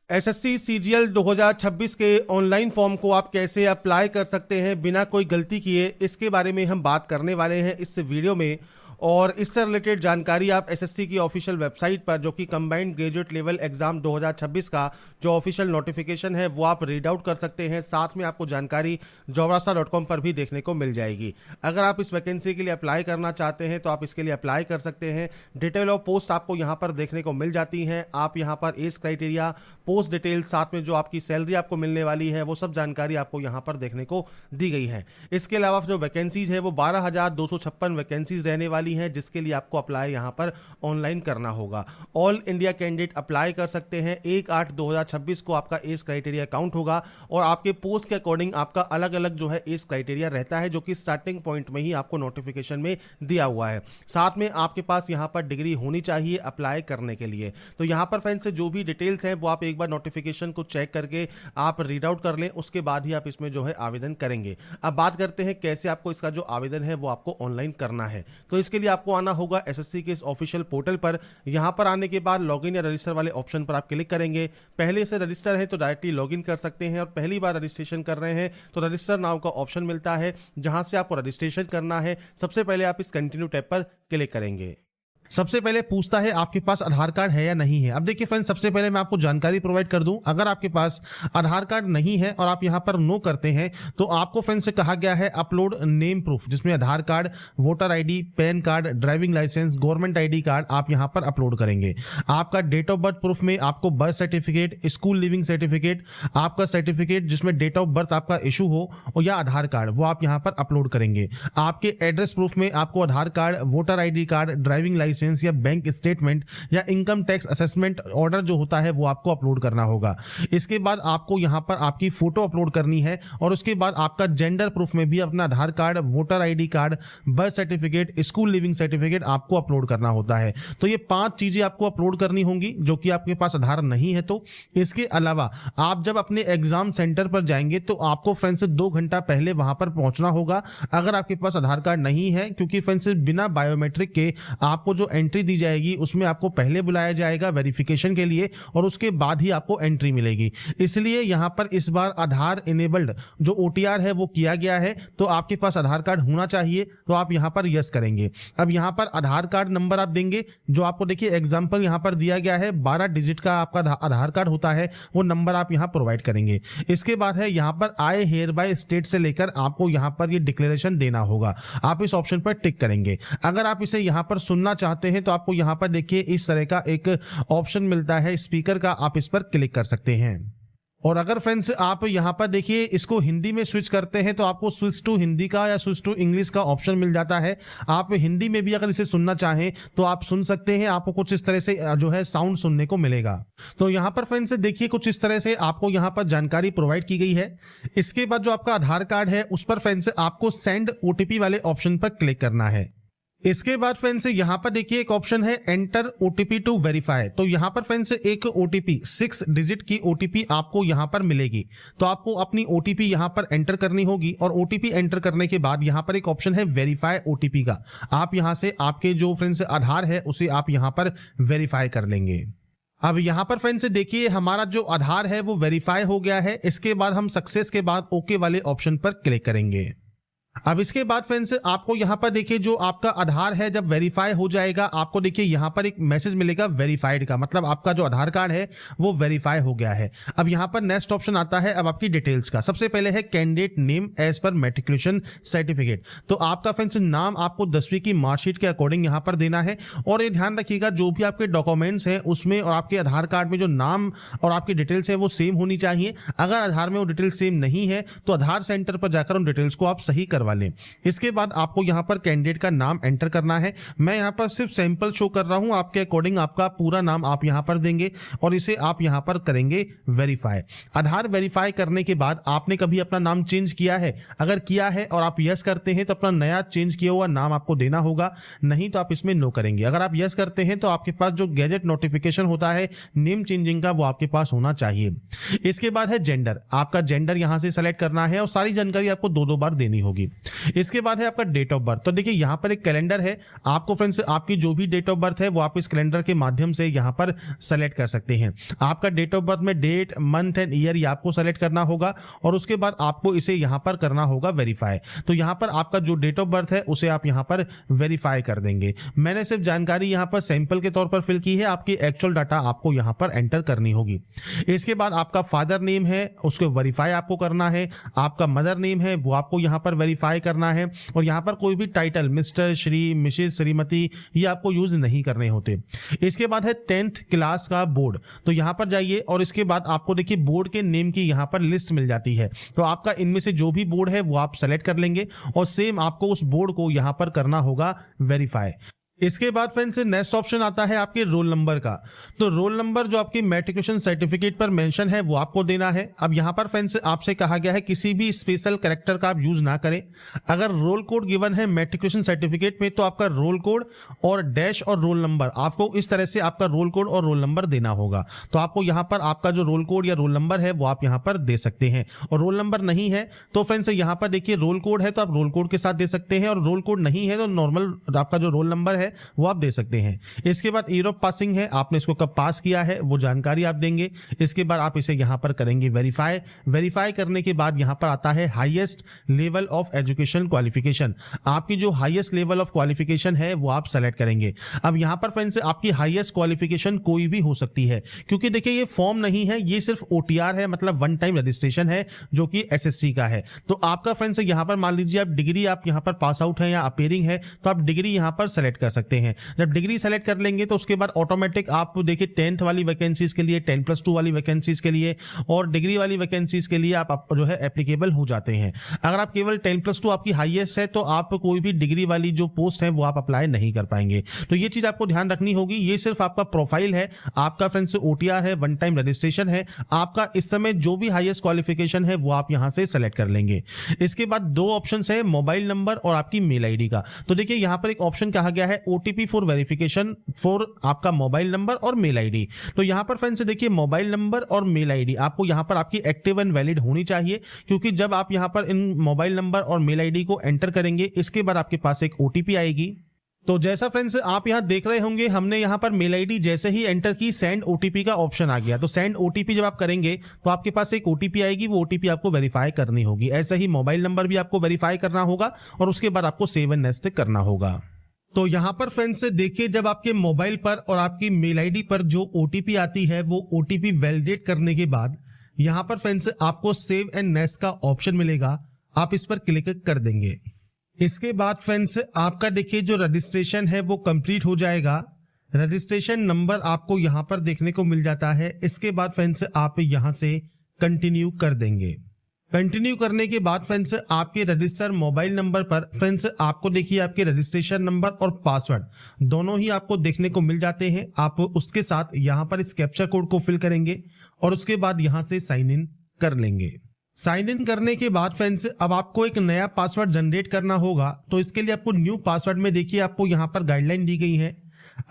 SSC CGL 2026 के online form को आप कैसे अप्लाई कर सकते हैं बिना कोई गलती किए, इसके बारे में हम बात करने वाले हैं इस वीडियो में। और इससे रिलेटेड जानकारी आप एसएससी की ऑफिशियल वेबसाइट पर, जो कि कंबाइंड ग्रेजुएट लेवल एग्जाम 2026 का जो ऑफिशियल नोटिफिकेशन है वो आप रीड आउट कर सकते हैं। साथ में आपको जानकारी jobrasa.com पर भी देखने को मिल जाएगी। अगर आप इस वैकेंसी के लिए अप्लाई करना चाहते हैं तो आप इसके लिए अप्लाई कर सकते हैं। डिटेल ऑफ पोस्ट आपको यहाँ पर देखने को मिल जाती हैं। आप यहाँ पर एज क्राइटेरिया, पोस्ट डिटेल्स, साथ में जो आपकी सैलरी आपको मिलने वाली है वो सब जानकारी आपको यहाँ पर देखने को दी गई है। इसके अलावा जो वैकेंसीज है वो 12,256 वैकेंसीज रहने वाली है, जिसके लिए आपको अप्लाई यहां पर ऑनलाइन करना होगा। ऑल इंडिया कैंडिडेट अप्लाई कर सकते हैं। 1/8/2026 को आपका एज क्राइटेरिया काउंट होगा और आपके पोस्ट के अकॉर्डिंग आपका अलग अलग जो है एज क्राइटेरिया रहता है, जो कि स्टार्टिंग पॉइंट में ही आपको नोटिफिकेशन में दिया हुआ है। साथ में आपके पास यहां पर डिग्री होनी चाहिए अप्लाई करने के लिए। तो यहां पर फ्रेंड्स जो भी डिटेल्स हैं वो आप एक बार नोटिफिकेशन को चेक करके आप रीड आउट कर लें, उसके बाद ही आप इसमें जो है आवेदन करेंगे। अब बात करते हैं कैसे आपको इसका जो आवेदन है वो आपको ऑनलाइन करना है। तो इसके लिए आपको आना होगा एसएससी के इस ऑफिशियल पोर्टल पर। यहां पर आने के बाद लॉगिन या रजिस्टर वाले ऑप्शन पर आप क्लिक करेंगे। पहले से रजिस्टर है तो डायरेक्टली लॉगिन कर सकते हैं, और पहली बार रजिस्ट्रेशन कर रहे हैं तो रजिस्टर नाउ का ऑप्शन मिलता है, जहां से आपको रजिस्ट्रेशन करना है। सबसे पहले आप इस कंटिन्यू टैब पर क्लिक करेंगे। सबसे पहले पूछता है आपके पास आधार कार्ड है या नहीं है। अब देखिए फ्रेंड्स, सबसे पहले मैं आपको जानकारी प्रोवाइड कर दूं। अगर आपके पास आधार कार्ड नहीं है और आप यहां पर नो करते हैं तो आपको फ्रेंड्स से कहा गया है अपलोड नेम प्रूफ, जिसमें Aadhaar card, voter ID, PAN card, driving licence, government ID card आप यहां पर अपलोड करेंगे। आपका डेट ऑफ बर्थ प्रूफ में आपको birth certificate, school leaving certificate, आपका सर्टिफिकेट जिसमें डेट ऑफ बर्थ आपका इशू हो, और या आधार कार्ड, वो आप यहां पर अपलोड करेंगे। आपके एड्रेस प्रूफ में आपको Aadhaar card, voter ID card, driving licence या बैंक स्टेटमेंट या इनकम टैक्स असेसमेंट ऑर्डर जो होता है वो आपको अपलोड करना होगा। इसके बाद आपको यहां पर आपकी फोटो अपलोड करनी है, और उसके बाद आपका जेंडर प्रूफ में भी अपना Aadhaar card, voter ID card, birth certificate, school leaving certificate आपको अपलोड करना होता है। तो ये 5 चीजें आपको अपलोड करनी होंगी, जो कि आपके पास आधार नहीं है तो। इसके अलावा आप जब अपने एग्जाम सेंटर पर जाएंगे तो आपको फ्रेंड्स 2 घंटा पहले वहां पर पहुंचना होगा, अगर आपके पास आधार कार्ड नहीं है, क्योंकि फ्रेंड्स बिना बायोमेट्रिक के आपको जो एंट्री दी जाएगी उसमें आपको पहले बुलाया जाएगा वेरिफिकेशन के लिए, और उसके बाद ही आपको एंट्री मिलेगी। इसलिए यहां पर इस बार आधार इनेबल्ड जो ओटीआर है वो किया गया है, तो आपके पास आधार कार्ड होना चाहिए, तो आप यहां पर यस करेंगे। अब यहां पर आधार कार्ड नंबर आप देंगे, जो आपको देखिए एग्जांपल यहां पर दिया गया है, 12 डिजिट का आपका आधार कार्ड होता है, वो नंबर आप यहां प्रोवाइड करेंगे। इसके बाद है यहां पर आई हेयर बाय स्टेट से लेकर आपको यहां पर ये डिक्लेरेशन देना होगा, आप इस ऑप्शन पर टिक करेंगे। अगर आप इसे यहां पर सुनना चाहते हैं तो आपको यहां पर देखिए इस तरह का एक ऑप्शन मिलता है स्पीकर का, आप इस पर क्लिक कर सकते हैं। और अगर फ्रेंड्स आप यहां पर देखिए इसको हिंदी में स्विच करते हैं तो आपको स्विच टू हिंदी का या स्विच टू इंग्लिश का ऑप्शन मिल जाता है। आप हिंदी में भी अगर इसे सुनना चाहें तो आप सुन सकते हैं, आपको कुछ इस तरह से जो है साउंड सुनने को मिलेगा। तो यहां पर फ्रेंड्स देखिए कुछ इस तरह से आपको यहां पर जानकारी प्रोवाइड की गई है। इसके बाद जो आपका आधार कार्ड है उस पर फ्रेंड्स आपको सेंड ओटीपी वाले ऑप्शन पर क्लिक करना है। इसके बाद फ्रेंड्स यहां पर देखिए एक ऑप्शन है एंटर ओटीपी टू वेरीफाई। तो यहां पर फ्रेंड्स एक ओटीपी 6 डिजिट की ओटीपी आपको यहां पर मिलेगी, तो आपको अपनी ओटीपी यहां पर एंटर करनी होगी, और ओटीपी एंटर करने के बाद यहां पर एक ऑप्शन है वेरीफाई ओटीपी का, आप यहां से आपके जो फ्रेंड्स आधार है उसे आप यहां पर वेरीफाई कर लेंगे। अब यहां पर फ्रेंड्स देखिए हमारा जो आधार है वो वेरीफाई हो गया है। इसके बाद हम सक्सेस के बाद ओके वाले ऑप्शन पर क्लिक करेंगे। अब इसके बाद फ्रेंड्स आपको यहां पर देखिए जो आपका आधार है जब वेरीफाई हो जाएगा, आपको देखिए यहां पर एक मैसेज मिलेगा वेरीफाइड का, मतलब आपका जो आधार कार्ड है वो वेरीफाई हो गया है। अब यहां पर नेक्स्ट ऑप्शन आता है अब आपकी डिटेल्स का। सबसे पहले है candidate name as per matriculation certificate. तो आपका फ्रेंड्स नाम आपको 10वीं की मार्कशीट के अकॉर्डिंग यहां पर देना है, और ये ध्यान रखिएगा जो भी आपके डॉक्यूमेंट्स हैं उसमें और आपके आधार कार्ड में जो नाम और आपकी डिटेल्स है वो सेम होनी चाहिए। अगर आधार में वो डिटेल्स सेम नहीं है तो आधार सेंटर पर जाकर उन डिटेल्स को आप सही करवा लें। इसके बाद आपको यहां पर कैंडिडेट का नाम एंटर करना है। मैं यहां पर सिर्फ सैंपल शो कर रहा हूं, आपके अकॉर्डिंग आपका पूरा नाम आप यहां पर देंगे और इसे आप यहां पर करेंगे वेरीफाई। आधार वेरीफाई करने के बाद आपने कभी अपना नाम चेंज किया है? अगर किया है और आप यस करते हैं तो अपना नया चेंज किया हुआ नाम आपको देना होगा, नहीं तो आप इसमें नो करेंगे। अगर आप यस करते हैं तो आपके पास जो गैजेट नोटिफिकेशन होता है नेम चेंजिंग का वो आपके पास होना चाहिए। इसके बाद है जेंडर। आपका जेंडर यहां से सेलेक्ट करना है और सारी जानकारी आपको 2 बार देनी होगी। इसके बाद है आपका डेट ऑफ बर्थ। तो देखिए यहाँ पर एक कैलेंडर है, आपको फ्रेंड्स आपकी जो भी डेट ऑफ बर्थ है वो आप इस कैलेंडर के माध्यम से यहाँ पर सेलेक्ट कर सकते हैं। आपका डेट ऑफ बर्थ में डेट, मंथ एंड ईयर ये आपको सेलेक्ट करना होगा और उसके बाद आपको इसे यहाँ पर करना होगा वेरीफाई। तो यहाँ पर आपका जो डेट ऑफ बर्थ है उसे आप यहाँ पर वेरीफाई कर देंगे। मैंने सिर्फ जानकारी यहाँ पर सैंपल के तौर पर फिल की है, आपकी एक्चुअल डाटा आपको यहाँ पर एंटर करनी होगी। इसके बाद आपका फादर नेम है उसको वेरीफाई आपको करना है, आपका मदर नेम है वो आपको यहाँ पर वेरीफाई करना है और यहाँ पर कोई भी title mister, Shri, Mrs, Shrimati ये आपको यूज नहीं करने होते। इसके बाद है 10th क्लास का बोर्ड। तो यहाँ पर जाइए और इसके बाद आपको देखिए बोर्ड के नेम की यहाँ पर लिस्ट मिल जाती है। तो आपका इनमें से जो भी बोर्ड है वो आप सेलेक्ट कर लेंगे और सेम आपको उस बोर्ड को यहाँ पर करना होगा वेरीफाई। इसके बाद फ्रेंड्स नेक्स्ट ऑप्शन आता है आपके रोल नंबर का। तो रोल नंबर जो आपकी मैट्रिकुलेशन सर्टिफिकेट पर मेंशन है वो आपको देना है। अब यहाँ पर फ्रेंड्स आपसे कहा गया है किसी भी स्पेशल कैरेक्टर का आप यूज ना करें। अगर रोल कोड गिवन है मैट्रिकुलेशन सर्टिफिकेट में तो आपका रोल कोड और डैश और रोल नंबर आपको इस तरह से आपका रोल कोड और रोल नंबर देना होगा। तो आपको यहाँ पर आपका जो रोल कोड या रोल नंबर है वो आप यहाँ पर दे सकते हैं और रोल नंबर नहीं है तो फ्रेंड्स यहाँ पर देखिए रोल कोड है तो आप रोल कोड के साथ दे सकते हैं और रोल कोड नहीं है तो नॉर्मल आपका जो रोल नंबर है वो आप दे सकते हैं। इसके बाद ईयर ऑफ पासिंग है, आपने इसको कब पास किया है वो जानकारी आप देंगे। इसके बाद आप इसे यहां पर करेंगे वेरीफाई। वेरीफाई करने के बाद यहां पर आता है highest level of education qualification. आपकी जो हाईएस्ट लेवल ऑफ क्वालिफिकेशन है वो आप सेलेक्ट करेंगे। अब यहां पर फ्रेंड्स आपकी हाईएस्ट क्वालिफिकेशन कोई भी हो सकती है क्योंकि देखिए ये फॉर्म नहीं है, ये सिर्फ ओटीआर है, मतलब वन टाइम रजिस्ट्रेशन है जो कि एसएससी का है। तो आपका फ्रेंड्स यहां पर मान लीजिए आप डिग्री आप यहां पर पास आउट है या अपेयरिंग है तो आप डिग्री यहां पर सेलेक्ट कर सकते हैं। जब डिग्री सेलेक्ट कर लेंगे तो उसके बाद ऑटोमेटिक आप देखिए 10th वाली वैकेंसीज के लिए, 10+2 वाली वैकेंसीज के लिए और डिग्री वाली वैकेंसीज के लिए आप जो है एप्लीकेबल हो जाते हैं। अगर आप केवल 10+2 आपकी हाईएस्ट है तो आप कोई भी डिग्री वाली जो पोस्ट है वो आप अप्लाई नहीं कर पाएंगे। तो ये चीज आपको ध्यान रखनी होगी। ये सिर्फ आपका प्रोफाइल है, आपका फ्रेंड्स ओटीआर है, वन टाइम रजिस्ट्रेशन है। आपका इस समय जो भी हाईएस्ट क्वालिफिकेशन है वो आप यहां से सेलेक्ट कर लेंगे। इसके बाद दो ऑप्शन है, मोबाइल नंबर और आपकी मेल आईडी का। तो देखिए यहां पर एक ऑप्शन कहा गया है ओटीपी फॉर वेरिफिकेशन फॉर आपका मोबाइल नंबर और मेल आईडी। तो यहां पर फ्रेंड्स देखिए मोबाइल नंबर और मेल आईडी आपको यहां पर आपकी एक्टिव एंड वैलिड होनी चाहिए क्योंकि जब आप यहां पर इन मोबाइल नंबर और मेल आईडी को एंटर करेंगे इसके बाद आपके पास एक ओटीपी आएगी। तो जैसा फ्रेंड्स आप यहां देख रहे होंगे हमने यहां पर मेल आईडी जैसे ही एंटर की सेंड ओटीपी का ऑप्शन आ गया। तो सेंड ओटीपी जब आप करेंगे तो आपके पास एक ओटीपी आएगी, वो ओटीपी आपको वेरीफाई करनी होगी। ऐसे ही मोबाइल नंबर भी आपको वेरीफाई करना होगा और उसके बाद आपको सेव एंड नेक्स्ट करना होगा। तो यहां पर फ्रेंड्स देखिए जब आपके मोबाइल पर और आपकी मेल आईडी पर जो ओटीपी आती है वो ओटीपी वैलिडेट करने के बाद यहां पर फ्रेंड्स आपको सेव एंड नेक्स्ट का ऑप्शन मिलेगा, आप इस पर क्लिक कर देंगे। इसके बाद फ्रेंड्स आपका देखिए जो रजिस्ट्रेशन है वो कंप्लीट हो जाएगा। रजिस्ट्रेशन नंबर आपको यहां पर देखने को मिल जाता है। इसके बाद फ्रेंड्स आप यहां से कंटिन्यू कर देंगे। कंटिन्यू करने के बाद फ्रेंड्स आपके रजिस्टर मोबाइल नंबर पर फ्रेंड्स आपको देखिए आपके रजिस्ट्रेशन नंबर और पासवर्ड दोनों ही आपको देखने को मिल जाते हैं। आप उसके साथ यहां पर इस कैप्चा कोड को फिल करेंगे और उसके बाद यहां से साइन इन कर लेंगे। साइन इन करने के बाद फ्रेंड्स अब आपको एक नया पासवर्ड जनरेट करना होगा। तो इसके लिए आपको न्यू पासवर्ड में देखिए आपको यहां पर गाइडलाइन दी गई है।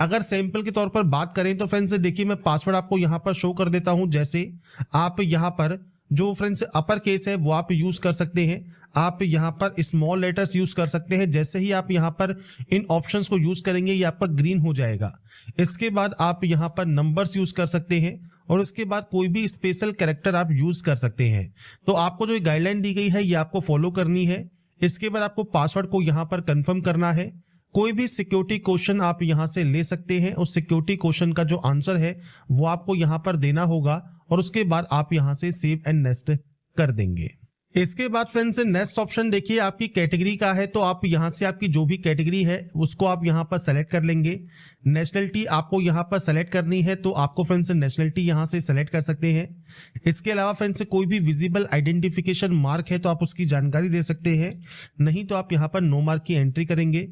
अगर सैंपल के तौर पर बात करें तो फ्रेंड्स देखिए मैं पासवर्ड आपको यहां पर शो कर देता हूं। जैसे आप यहां पर जो फ्रेंड्स अपर केस है वो आप यूज कर सकते हैं, आप यहां पर स्मॉल लेटर्स यूज कर सकते हैं। जैसे ही आप यहां पर इन ऑप्शंस को यूज करेंगे ये आपका ग्रीन हो जाएगा। इसके बाद आप यहां पर नंबर्स यूज कर सकते हैं और उसके बाद कोई भी स्पेशल कैरेक्टर आप यूज कर सकते हैं। तो आपको जो गाइडलाइन दी गई है ये आपको फॉलो करनी है। इसके बाद आपको पासवर्ड को यहां पर कंफर्म करना है। कोई भी सिक्योरिटी क्वेश्चन आप यहां से ले सकते हैं, उस सिक्योरिटी क्वेश्चन का जो आंसर है वो आपको यहां पर देना होगा और उसके बाद आप यहां से सेव एंड नेक्स्ट कर देंगे। इसके बाद फ्रेंड्स नेक्स्ट ऑप्शन देखिए आपकी कैटेगरी का है। तो आप यहां से आपकी जो भी कैटेगरी है उसको आप यहां पर सेलेक्ट कर लेंगे। नेशनलिटी आपको यहां पर सेलेक्ट करनी है तो आपको फ्रेंड्स नेशनलिटी यहां से सेलेक्ट कर सकते हैं। इसके अलावा फ्रेंड्स कोई भी विजिबल आइडेंटिफिकेशन मार्क है तो आप उसकी जानकारी दे सकते हैं, नहीं तो आप यहां पर नो मार्क की एंट्री करेंगे।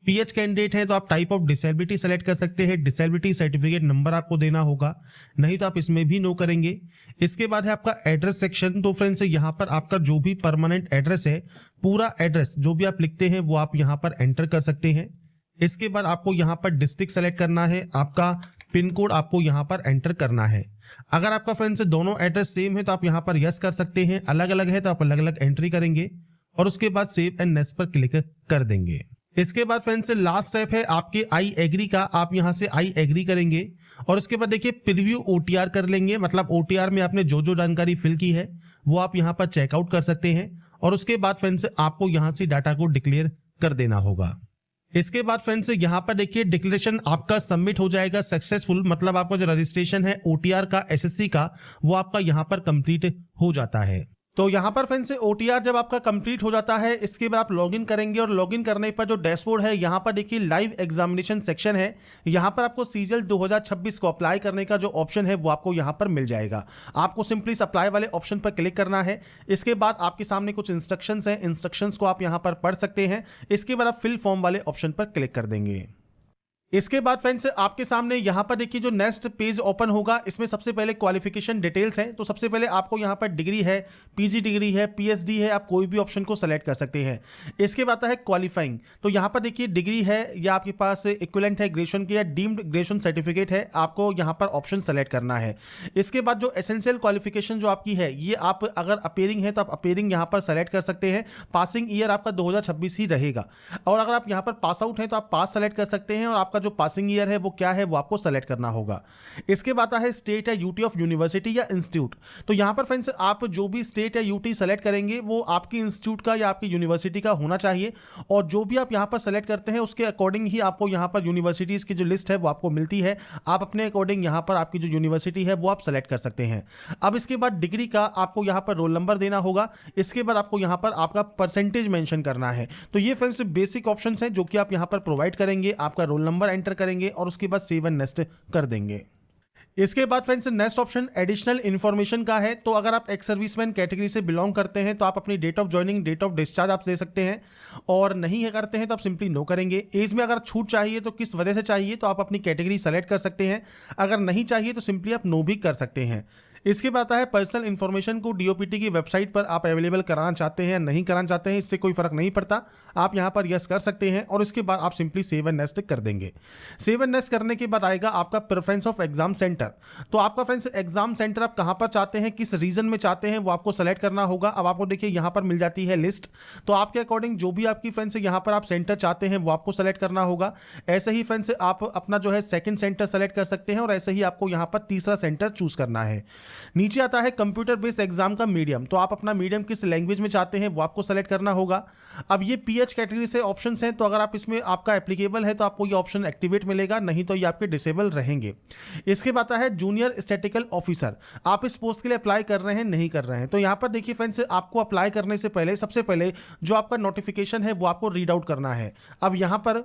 पीएच कैंडिडेट है तो आप टाइप ऑफ डिसेबिलिटी सेलेक्ट कर सकते हैं, डिसेबिलिटी सर्टिफिकेट नंबर आपको देना होगा, नहीं तो आप इसमें भी नो करेंगे। इसके बाद है आपका एड्रेस सेक्शन। तो फ्रेंड्स यहाँ पर आपका जो भी परमानेंट एड्रेस है, पूरा एड्रेस जो भी आप लिखते हैं वो आप यहाँ पर एंटर कर सकते हैं। इसके बाद आपको यहाँ पर डिस्ट्रिक्ट सेलेक्ट करना है, आपका पिन कोड आपको यहाँ पर एंटर करना है। अगर आपका फ्रेंड्स दोनों एड्रेस सेम है तो आप यहाँ पर यस कर सकते हैं, अलग अलग है तो आप अलग अलग एंट्री करेंगे। और उसके बाद सेव एंड नेक्स्ट पर क्लिक कर देंगे। इसके बाद फ्रेंड्स लास्ट स्टेप है आपके आई एग्री का। आप यहां से आई एग्री करेंगे और उसके बाद देखिए प्रीव्यू ओटीआर कर लेंगे, मतलब ओटीआर में आपने जो जो जानकारी फिल की है वो आप यहां पर चेकआउट कर सकते हैं। और उसके बाद फ्रेंड्स आपको यहां से डाटा को डिक्लेयर कर देना होगा। इसके बाद फ्रेंड्स यहां पर देखिए डिक्लेरेशन आपका सबमिट हो जाएगा सक्सेसफुल, मतलब आपका जो रजिस्ट्रेशन है ओटीआर का एसएससी का वो आपका यहां पर कंप्लीट हो जाता है। तो यहाँ पर फ्रेंड्स ओटीआर जब आपका कंप्लीट हो जाता है इसके बाद आप लॉगिन करेंगे और लॉगिन करने पर जो डैशबोर्ड है यहाँ पर देखिए लाइव एग्जामिनेशन सेक्शन है। यहाँ पर आपको सीजीएल 2026 को अप्लाई करने का जो ऑप्शन है वो आपको यहाँ पर मिल जाएगा। आपको सिंपली अप्लाई वाले ऑप्शन पर क्लिक करना है। इसके बाद आपके सामने कुछ इंस्ट्रक्शंस हैं, इंस्ट्रक्शंस को आप यहाँ पर पढ़ सकते हैं। इसके बाद आप फिल फॉर्म वाले ऑप्शन पर क्लिक कर देंगे। इसके बाद फ्रेंड्स आपके सामने यहाँ पर देखिए जो नेक्स्ट पेज ओपन होगा इसमें सबसे पहले क्वालिफिकेशन डिटेल्स हैं। तो सबसे पहले आपको यहाँ पर डिग्री है, पीजी डिग्री है, पीएचडी है, आप कोई भी ऑप्शन को सेलेक्ट कर सकते हैं। इसके बाद आता है क्वालिफाइंग। तो यहाँ पर देखिए डिग्री है या आपके पास इक्विवेलेंट है ग्रेजुएशन की या डीम्ड ग्रेजुएशन सर्टिफिकेट है, आपको यहाँ पर ऑप्शन सेलेक्ट करना है। इसके बाद जो एसेंशियल क्वालिफिकेशन जो आपकी है ये आप अगर अपीयरिंग है तो आप अपीयरिंग यहाँ पर सेलेक्ट कर सकते हैं। पासिंग ईयर आपका 2026 ही रहेगा और अगर आप यहाँ पर पास आउट है तो आप पास सेलेक्ट कर सकते हैं और आपका जो पासिंग ईयर है वो क्या है वो आपको सेलेक्ट करना होगा। इसके बाद आता है स्टेट या यूटी ऑफ यूनिवर्सिटी या इंस्टीट्यूट। तो यहां पर फ्रेंड्स आप जो भी स्टेट या यूटी सेलेक्ट करेंगे वो आपकी इंस्टीट्यूट का या आपकी यूनिवर्सिटी का होना चाहिए और जो भी आप यहां पर सेलेक्ट करते हैं उसके अकॉर्डिंग ही आपको यहां पर यूनिवर्सिटीज की जो लिस्ट है वो आपको मिलती है। आप अपने अकॉर्डिंग यहां पर आपकी जो यूनिवर्सिटी है वो आप सेलेक्ट कर सकते हैं। अब इसके बाद डिग्री का आपको यहां पर रोल नंबर देना होगा। इसके बाद आपको यहां पर आपका परसेंटेज मेंशन करना है। तो ये फ्रेंड्स बेसिक ऑप्शंस हैं जो कि आप यहां पर प्रोवाइड करेंगे। आपका रोल नंबर एंटर करेंगे और उसके बाद सेव एंड नेक्स्ट कर देंगे। इसके बाद friends next option additional information का है। तो अगर आप एक्स सर्विसमैन कैटेगरी से बिलोंग करते हैं तो आप अपनी date of joining, date of discharge आप दे सकते हैं और नहीं है करते हैं तो आप सिंपली नो करेंगे। एज में अगर छूट चाहिए तो किस वजह से चाहिए तो आप अपनी कैटेगरी सेलेक्ट कर सकते हैं। अगर नहीं चाहिए तो सिंपली आप नो भी कर सकते हैं। इसके बाद आता है पर्सनल इन्फॉर्मेशन को डीओपीटी की वेबसाइट पर आप अवेलेबल कराना चाहते हैं या नहीं कराना चाहते हैं, इससे कोई फर्क नहीं पड़ता। आप यहां पर यस कर सकते हैं और इसके बाद आप सिंपली सेव एंड नेक्स्ट कर देंगे। सेव एंड नेक्स्ट करने के बाद आएगा आपका प्रेफरेंस ऑफ एग्जाम सेंटर। तो आपका फ्रेंड्स एग्जाम सेंटर आप कहां पर चाहते हैं, किस रीजन में चाहते हैं वो आपको सेलेक्ट करना होगा। अब आपको देखिए यहां पर मिल जाती है लिस्ट। तो आपके अकॉर्डिंग जो भी आपकी फ्रेंड्स यहां पर आप सेंटर चाहते हैं वो आपको सेलेक्ट करना होगा। ऐसे ही फ्रेंड्स आप अपना जो है सेकंड सेंटर सेलेक्ट कर सकते हैं और ऐसे ही आपको यहां पर तीसरा सेंटर चूज करना है। नीचे आता है कंप्यूटर बेस्ड एग्जाम का मीडियम। तो आप अपना मीडियम किस लैंग्वेज में चाहते हैं वो आपको सेलेक्ट करना होगा। अब ये पीएच कैटेगरी से ऑप्शंस हैं, तो अगर आप इसमें आपका एप्लीकेबल है तो आपको ये ऑप्शन एक्टिवेट मिलेगा, नहीं तो ये आपके डिसेबल रहेंगे। इसके बाद आता है जूनियर स्टैटिकल ऑफिसर। आप इस पोस्ट के लिए अप्लाई कर रहे हैं, नहीं कर रहे हैं, तो यहां पर देखिए फ्रेंड्स आपको अप्लाई करने से पहले सबसे पहले जो आपका नोटिफिकेशन है वो आपको रीड आउट करना है। अब यहां पर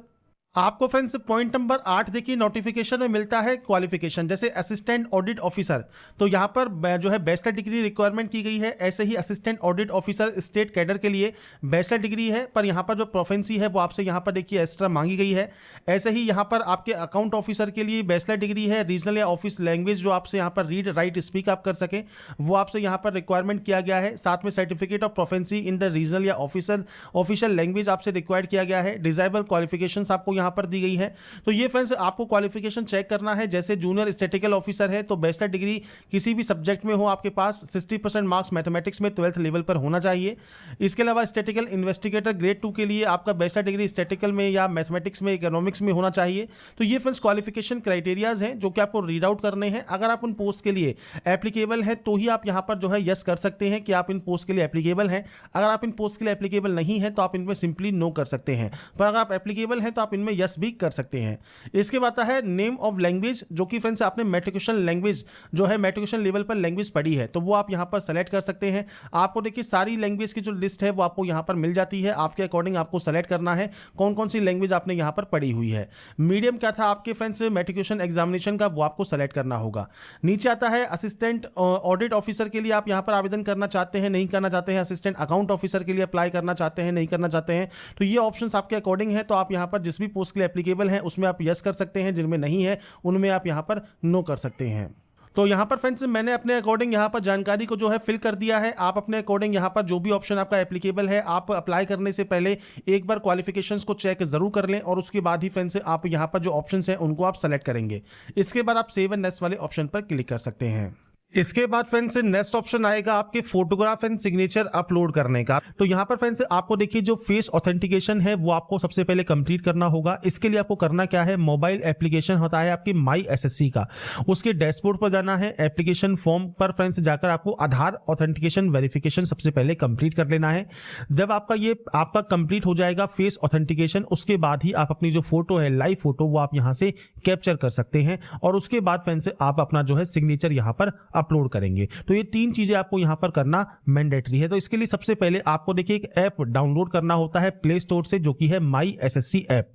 आपको फ्रेंड्स पॉइंट नंबर 8 देखिए नोटिफिकेशन में मिलता है क्वालिफिकेशन, जैसे असिस्टेंट ऑडिट ऑफिसर। तो यहाँ पर जो है बैचलर डिग्री रिक्वायरमेंट की गई है। ऐसे ही assistant audit officer state cadre के लिए बैचलर डिग्री है, पर यहाँ पर जो प्रोफेंसी है वो आपसे यहाँ पर देखिए एक्स्ट्रा मांगी गई है। ऐसे ही यहाँ पर आपके अकाउंट ऑफिसर के लिए बैचलर डिग्री है। रीजनल या ऑफिस लैंग्वेज जो आपसे यहाँ पर रीड राइट स्पीक आप कर सकें वो आपसे यहाँ पर रिक्वायरमेंट किया गया है। साथ में certificate of proficiency in the regional या ऑफिशियल लैंग्वेज आपसे रिक्वायर्ड किया गया है। डिजायबल क्वालिफिकेशंस आपको यहाँ पर दी गई है। तो ये फ्रेंड्स आपको क्वालिफिकेशन चेक करना है। जैसे जूनियर स्टैटिकल ऑफिसर है तो बैचलर डिग्री किसी भी सब्जेक्ट में हो आपके पास, 60% मार्क्स मैथमेटिक्स में 12th लेवल पर होना चाहिए। इसके अलावा स्टैटिकल इन्वेस्टिगेटर ग्रेड 2 के लिए आपका बैचलर डिग्री स्टैटिकल में या मैथमेटिक्स में, इकोनॉमिक्स में होना चाहिए। तो ये फ्रेंड्स क्वालिफिकेशन क्राइटेरियाज हैं जो कि आपको रीड आउट करने हैं। अगर आप उन पोस्ट के लिए एप्लीकेबल है तो ही आप यहाँ पर जो है यस कर सकते हैं कि आप इन पोस्ट के लिए एप्लीकेबल हैं। अगर आप इन पोस्ट के लिए एप्लीकेबल नहीं है तो आप इनमें सिंपली नो कर सकते हैं, पर अगर आप एप्लीकेबल हैं तो आप इनमें यस भी कर सकते हैं। इसके बाद आता है नेम ऑफ लैंग्वेज, जो कि फ्रेंड्स आपने मैट्रिकुलेशन लैंग्वेज जो है मैट्रिकुलेशन लेवल पर लैंग्वेज पढ़ी है तो वो आप यहां पर सेलेक्ट कर सकते हैं। आपको देखिए सारी लैंग्वेज की जो लिस्ट है वो आपको यहां पर मिल जाती है। आपके अकॉर्डिंग आपको सेलेक्ट करना है कौन कौन सी लैंग्वेज आपने यहां पर पढ़ी हुई है। मीडियम क्या था आपके फ्रेंड्स मैट्रिकुलेशन एग्जामिनेशन का, वो आपको सेलेक्ट करना होगा। नीचे आता है असिस्टेंट ऑडिट ऑफिसर के लिए आप यहां पर आवेदन करना चाहते हैं, नहीं करना चाहते हैं। असिस्टेंट अकाउंट ऑफिसर के लिए अप्लाई करना चाहते हैं, नहीं करना चाहते हैं। तो ये ऑप्शंस आपके अकॉर्डिंग है। तो आप यहां पर जिस भी पोस्ट के लिए एप्लीकेबल है उसमें आप यस कर सकते हैं, जिनमें नहीं है उनमें आप यहां पर नो कर सकते हैं। तो यहाँ पर फ्रेंड्स मैंने अपने अकॉर्डिंग यहाँ पर जानकारी को जो है फिल कर दिया है। आप अपने अकॉर्डिंग यहाँ पर जो भी ऑप्शन आपका एप्लीकेबल है आप अप्लाई करने से पहले एक बार क्वालिफिकेशंस को चेक जरूर कर लें और उसके बाद ही फ्रेंड्स आप यहाँ पर जो ऑप्शंस हैं उनको आप सेलेक्ट करेंगे। इसके बाद आप सेव एंड नेक्स्ट वाले ऑप्शन पर क्लिक कर सकते हैं। इसके बाद फ्रेंड्स नेक्स्ट ऑप्शन आएगा आपके फोटोग्राफ एंड सिग्नेचर अपलोड करने का। तो यहाँ पर फ्रेंड्स आपको देखिए जो फेस ऑथेंटिकेशन है वो आपको सबसे पहले कंप्लीट करना होगा। इसके लिए आपको करना क्या है, मोबाइल एप्लीकेशन होता है आपकी माई एसएससी का, उसके डैशबोर्ड पर जाना है, एप्लीकेशन फॉर्म पर फ्रेंड्स जाकर आपको आधार ऑथेंटिकेशन वेरिफिकेशन सबसे पहले कंप्लीट कर लेना है। जब आपका कंप्लीट हो जाएगा फेस ऑथेंटिकेशन, उसके बाद ही आप अपनी जो फोटो है लाइव फोटो वो आप यहाँ से कैप्चर कर सकते हैं और उसके बाद फ्रेंड्स आप अपना जो है सिग्नेचर यहाँ पर अपलोड करेंगे। तो ये 3 चीजें आपको यहां पर करना मैंडेटरी है। तो इसके लिए सबसे पहले आपको देखिए एक ऐप डाउनलोड करना होता है प्ले स्टोर से, जो कि है माई एसएससी ऐप।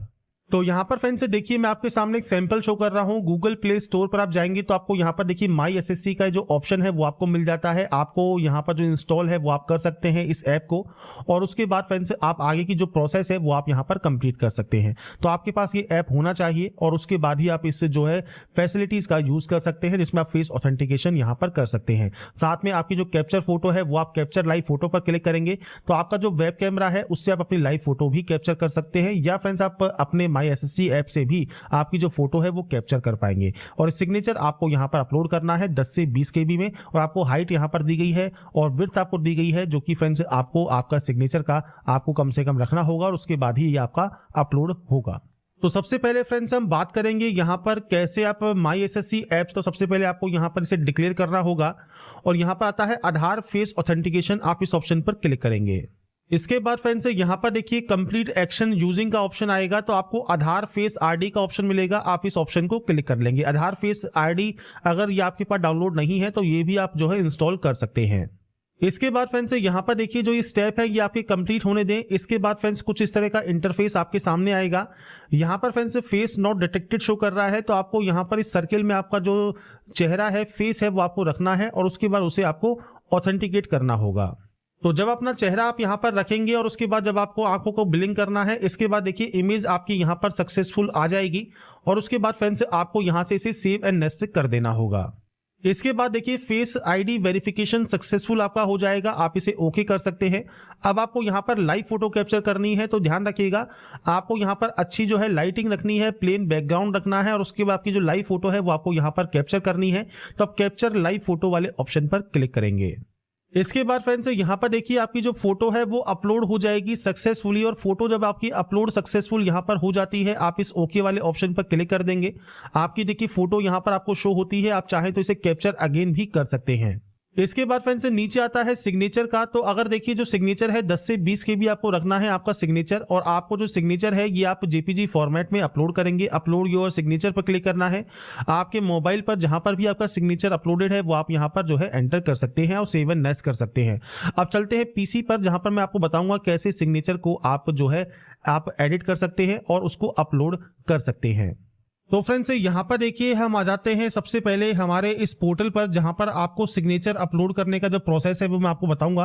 तो यहां पर फ्रेंड्स देखिए मैं आपके सामने एक सैंपल शो कर रहा हूं। गूगल प्ले स्टोर पर आप जाएंगे तो आपको यहां पर देखिए माई एसएससी का जो ऑप्शन है वो आपको मिल जाता है। आपको यहां पर जो इंस्टॉल है वो आप कर सकते हैं इस ऐप को, और उसके बाद फ्रेंड्स आप आगे की जो प्रोसेस है वो आप यहां पर कंप्लीट कर सकते हैं। तो आपके पास ये ऐप होना चाहिए और उसके बाद ही आप इससे जो है फैसिलिटीज का यूज कर सकते हैं, जिसमें आप फेस ऑथेंटिकेशन यहां पर कर सकते हैं। साथ में आपकी जो कैप्चर फोटो है वो आप कैप्चर लाइव फोटो पर क्लिक करेंगे तो आपका जो वेब कैमरा है उससे आप अपनी लाइव फोटो भी कैप्चर कर सकते हैं, या फ्रेंड्स आप अपने माई एसएससी ऐप से भी आपकी जो फोटो है वो कैप्चर कर पाएंगे। और सिग्नेचर आपको यहां पर अपलोड करना है 10 से 20 केबी में, और आपको हाइट यहां पर दी गई है और विड्थ आपको दी गई है, जो कि फ्रेंड्स आपको आपका सिग्नेचर का आपको कम से कम रखना होगा और उसके बाद ही ये आपका अपलोड होगा। तो सबसे पहले फ्रेंड्स हम बात करेंगे यहां पर कैसे आप माई एसएससी ऐप्स, तो सबसे पहले आपको यहां पर इसे डिक्लेयर करना होगा और यहां पर आता है आधार फेस ऑथेंटिकेशन, आप इस ऑप्शन पर क्लिक करेंगे। इसके बाद फ्रेंड्स यहां पर देखिए कंप्लीट एक्शन यूजिंग का ऑप्शन आएगा, तो आपको आधार फेस आरडी का ऑप्शन मिलेगा, आप इस ऑप्शन को क्लिक कर लेंगे। आधार फेस आरडी अगर ये आपके पास डाउनलोड नहीं है तो ये भी आप जो है इंस्टॉल कर सकते हैं। इसके बाद फ्रेंड्स यहां पर देखिए जो ये स्टेप है ये आपके कंप्लीट होने दें। इसके बाद फ्रेंड्स कुछ इस तरह का इंटरफेस आपके सामने आएगा। यहां पर friends face not detected show कर रहा है, तो आपको यहां पर इस सर्किल में आपका जो चेहरा है फेस है वो आपको रखना है और उसके बाद उसे आपको ऑथेंटिकेट करना होगा। तो जब अपना चेहरा आप यहां पर रखेंगे और उसके बाद जब आपको आंखों को ब्लिंक करना है, इसके बाद देखिए इमेज आपकी यहां पर सक्सेसफुल आ जाएगी और उसके बाद फ्रेंड्स आपको यहां से इसे सेव एंड नेक्स्ट कर देना होगा। इसके बाद देखिए फेस आईडी वेरिफिकेशन सक्सेसफुल आपका हो जाएगा, आप इसे ओके कर सकते हैं। अब आपको यहां पर लाइव फोटो कैप्चर करनी है, तो ध्यान रखिएगा आपको यहां पर अच्छी जो है लाइटिंग रखनी है, प्लेन बैकग्राउंड रखना है और उसके बाद आपकी जो लाइव फोटो है वो आपको यहां पर कैप्चर करनी है। तो आप कैप्चर लाइव फोटो वाले ऑप्शन पर क्लिक करेंगे। इसके बाद फ्रेंड्स यहां पर देखिए आपकी जो फोटो है वो अपलोड हो जाएगी सक्सेसफुली, और फोटो जब आपकी अपलोड सक्सेसफुल यहां पर हो जाती है आप इस ओके वाले ऑप्शन पर क्लिक कर देंगे। आपकी देखिए फोटो यहां पर आपको शो होती है, आप चाहें तो इसे कैप्चर अगेन भी कर सकते हैं। इसके बाद फ्रेंड्स नीचे आता है सिग्नेचर का, तो अगर देखिए जो सिग्नेचर है 10 से 20 केबी आपको रखना है आपका सिग्नेचर, और आपको जो सिग्नेचर है ये आप जेपीजी फॉर्मेट में अपलोड करेंगे। अपलोड योर सिग्नेचर पर क्लिक करना है। आपके मोबाइल पर जहां पर भी आपका सिग्नेचर अपलोडेड है वो आप यहां पर जो है एंटर कर सकते हैं और सेव एंड नेक्स्ट कर सकते हैं। अब चलते हैं पीसी पर, जहां पर मैं आपको बताऊंगा कैसे सिग्नेचर को आप जो है आप एडिट कर सकते हैं और उसको अपलोड कर सकते हैं। तो फ्रेंड्स यहां पर देखिए हम आ जाते हैं सबसे पहले हमारे इस पोर्टल पर, जहां पर आपको सिग्नेचर अपलोड करने का जो प्रोसेस है वो मैं आपको बताऊंगा।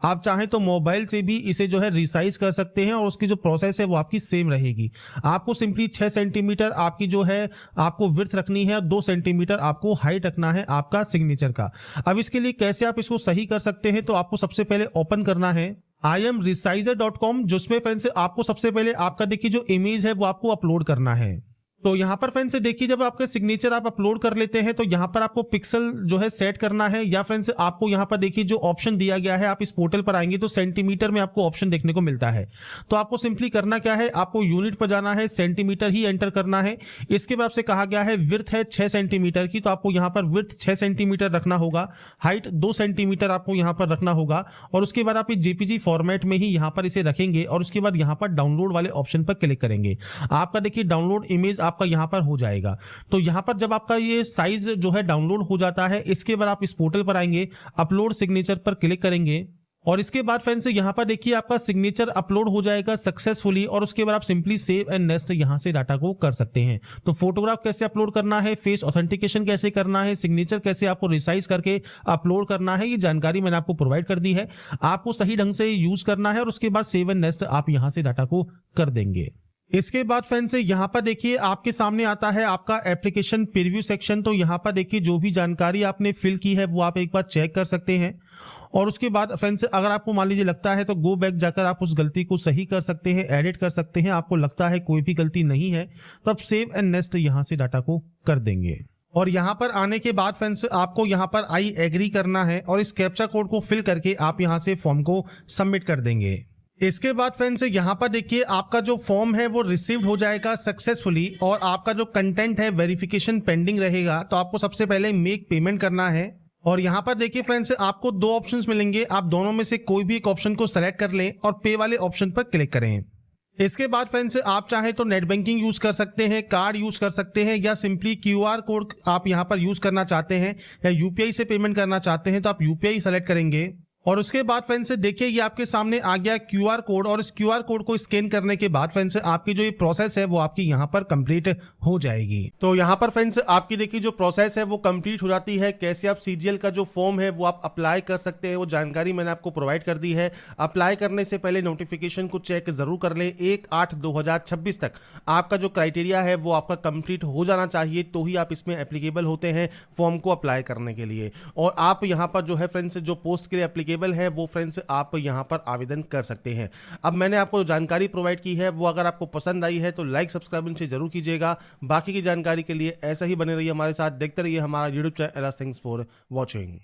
आप चाहें तो मोबाइल से भी इसे जो है रिसाइज कर सकते हैं और उसकी जो प्रोसेस है वो आपकी सेम रहेगी। आपको सिंपली 6 सेंटीमीटर आपकी जो है आपको विड्थ रखनी है, 2 सेंटीमीटर आपको हाइट रखना है आपका सिग्नेचर का। अब इसके लिए कैसे आप इसको सही कर सकते हैं, तो आपको सबसे पहले ओपन करना है imresizer.com, जिसमें फ्रेंड्स आपको सबसे पहले आपका देखिए जो इमेज है वो आपको अपलोड करना है। तो यहां पर फ्रेंड्स देखिए जब आपके सिग्नेचर आप अपलोड कर लेते हैं तो यहां पर आपको पिक्सल जो है सेट करना है, या फ्रेंड्स आपको यहां पर देखिए जो ऑप्शन दिया गया है, आप इस पोर्टल पर आएंगे तो सेंटीमीटर में आपको ऑप्शन देखने को मिलता है। तो आपको सिंपली करना क्या है, आपको यूनिट पर जाना है, सेंटीमीटर ही एंटर करना है। इसके बाद आपसे कहा गया है विड्थ है 6 सेंटीमीटर की, तो आपको यहां पर विड्थ 6 सेंटीमीटर रखना होगा, हाइट 2 सेंटीमीटर आपको यहां पर रखना होगा, और उसके बाद आप जेपीजी फॉर्मेट में ही यहां पर इसे रखेंगे और उसके बाद यहां पर डाउनलोड वाले ऑप्शन पर क्लिक करेंगे। आपका देखिए डाउनलोड इमेज आपका यहां पर हो जाएगा। तो यहां पर जब आपका ये साइज जो है डाउनलोड हो जाता है, इसके बाद आप इस पोर्टल पर आएंगे, अपलोड सिग्नेचर पर क्लिक करेंगे और इसके बाद फ्रेंड्स यहां पर देखिए आपका सिग्नेचर अपलोड हो जाएगा सक्सेसफुली, और उसके बाद आप सिंपली सेव एंड नेक्स्ट यहां से डाटा को कर सकते हैं। तो फोटोग्राफ कैसे अपलोड करना है, फेस ऑथेंटिकेशन कैसे करना है, सिग्नेचर कैसे आपको रिसाइज करके अपलोड करना है, ये जानकारी मैंने आपको प्रोवाइड कर दी है। आपको सही ढंग से यूज करना है और उसके बाद सेव एंड नेक्स्ट आप यहां से डाटा को कर देंगे। इसके बाद फ्रेंड्स यहां पर देखिए आपके सामने आता है आपका एप्लीकेशन प्रीव्यू सेक्शन। तो यहां पर देखिए जो भी जानकारी आपने फिल की है वो आप एक बार चेक कर सकते हैं, और उसके बाद फ्रेंड्स अगर आपको मान लीजिए लगता है तो गो बैक जाकर आप उस गलती को सही कर सकते हैं, एडिट कर सकते हैं। आपको लगता है कोई भी गलती नहीं है तो आप सेव एंड नेक्स्ट यहां से डाटा को कर देंगे। और यहाँ पर आने के बाद फ्रेंड्स आपको यहाँ पर आई एग्री करना है और इस कैप्चा कोड को फिल करके आप यहाँ से फॉर्म को सबमिट कर देंगे। इसके बाद फ्रेंड्स यहाँ पर देखिए आपका जो फॉर्म है वो रिसीव्ड हो जाएगा सक्सेसफुली और आपका जो कंटेंट है वेरिफिकेशन पेंडिंग रहेगा। तो आपको सबसे पहले मेक पेमेंट करना है और यहाँ पर देखिए फ्रेंड्स आपको दो ऑप्शंस मिलेंगे, आप दोनों में से कोई भी एक ऑप्शन को सेलेक्ट कर लें और पे वाले ऑप्शन पर क्लिक करें। इसके बाद फ्रेंड्स आप चाहे तो नेट बैंकिंग यूज कर सकते हैं, कार्ड यूज कर सकते हैं या सिंपली क्यूआर कोड आप यहां पर यूज करना चाहते हैं या यूपीआई से पेमेंट करना चाहते हैं तो आप यूपीआई सेलेक्ट करेंगे। और उसके बाद फ्रेंड्स देखिए ये आपके सामने आ गया क्यूआर कोड और इस क्यूआर कोड को स्कैन करने के बाद फ्रेंड्स आपकी जो ये प्रोसेस है वो आपकी यहाँ पर कंप्लीट हो जाएगी। तो यहाँ पर फ्रेंड्स आपकी देखिए जो प्रोसेस है वो कंप्लीट हो जाती है। कैसे आप सीजीएल का जो फॉर्म है वो आप अप्लाई कर सकते हैं वो जानकारी मैंने आपको प्रोवाइड कर दी है। अप्लाई करने से पहले नोटिफिकेशन को चेक जरूर कर लें। 1/8/2026 तक आपका जो क्राइटेरिया है वो आपका कंप्लीट हो जाना चाहिए तो ही आप इसमें एप्लीकेबल होते हैं फॉर्म को अप्लाई करने के लिए। और आप यहाँ पर जो है फ्रेंड्स जो पोस्ट के लिए एप्लीकेबल है वो फ्रेंड्स आप यहां पर आवेदन कर सकते हैं। अब मैंने आपको जो जानकारी प्रोवाइड की है वो अगर आपको पसंद आई है तो लाइक सब्सक्राइब से जरूर कीजिएगा। बाकी की जानकारी के लिए ऐसा ही बने रहिए हमारे साथ, देखते रहिए हमारा YouTube channel. Thanks for watching.